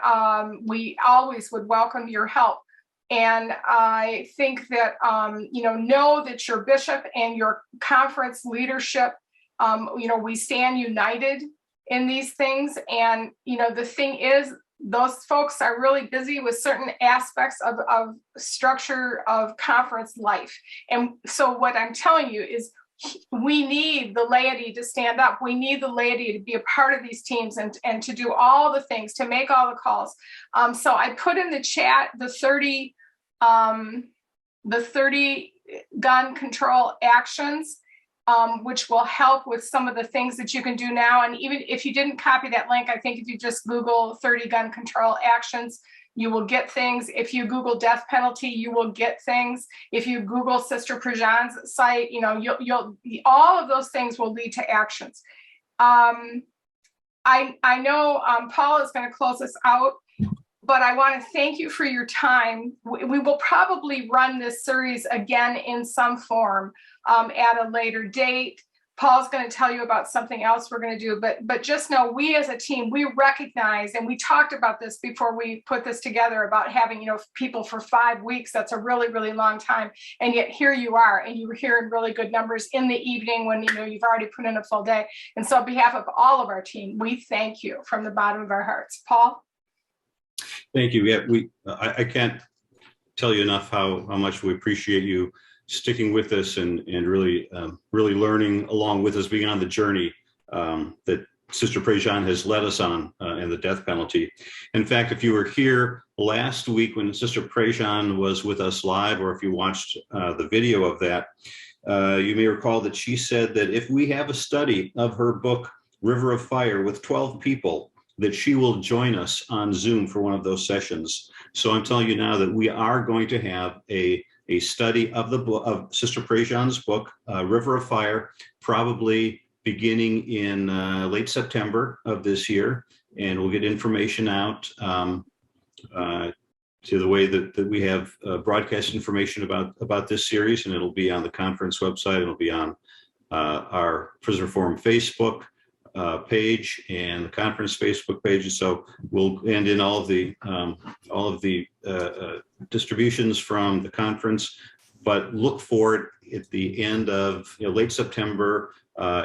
we always would welcome your help. And I think that, know that your bishop and your conference leadership, we stand united in these things. And, the thing is, those folks are really busy with certain aspects of structure of conference life. And so what I'm telling you is we need the laity to stand up. We need the laity to be a part of these teams and to do all the things, to make all the calls. So I put in the chat the 30 gun control actions, which will help with some of the things that you can do now. And even if you didn't copy that link, I think if you just Google 30 gun control actions, you will get things. If you Google death penalty, you will get things. If you Google Sister Prejean's site, you'll all of those things will lead to actions. I know Paul is going to close us out, but I want to thank you for your time. We will probably run this series again in some form at a later date. Paul's going to tell you about something else we're going to do, but just know we as a team, we recognize, and we talked about this before we put this together about having, people for 5 weeks. That's a really, really long time. And yet here you are, and you're here in really good numbers in the evening when, you've already put in a full day. And so on behalf of all of our team, we thank you from the bottom of our hearts. Paul? Thank you. Yeah, I can't tell you enough how much we appreciate you sticking with us and really learning along with us, being on the journey that Sister Prejean has led us on in the death penalty. In fact, if you were here last week when Sister Prejean was with us live, or if you watched the video of that, you may recall that she said that if we have a study of her book, River of Fire, with 12 people, that she will join us on Zoom for one of those sessions. So I'm telling you now that we are going to have a study of the book of Sister Prejean's book, River of Fire, probably beginning in late September of this year, and we'll get information out to the way that we have broadcast information about this series, and it'll be on the conference website. It'll be on our Prison Reform Facebook page and the conference Facebook page. So we'll end in all of the distributions from the conference, but look for it at the end of late September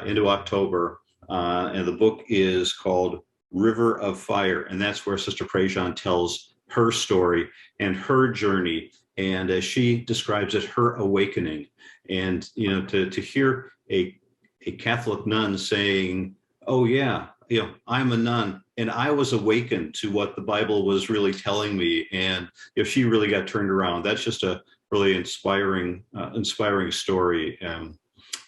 into October. And the book is called River of Fire, and that's where Sister Prejean tells her story and her journey, and as she describes it, her awakening. And to hear a Catholic nun saying, oh yeah, I'm a nun and I was awakened to what the Bible was really telling me. And if she really got turned around, that's just a really inspiring story.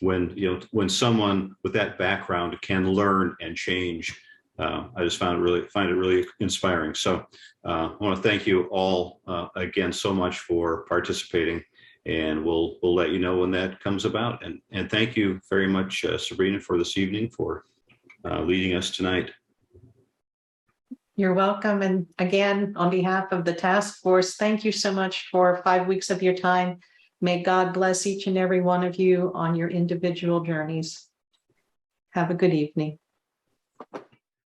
When someone with that background can learn and change, I just find it really inspiring. So I want to thank you all again so much for participating, and we'll let you know when that comes about. And thank you very much, Sabrina, for this evening, for leading us tonight. You're welcome. And again, on behalf of the task force, thank you so much for 5 weeks of your time. May God bless each and every one of you on your individual journeys. Have a good evening.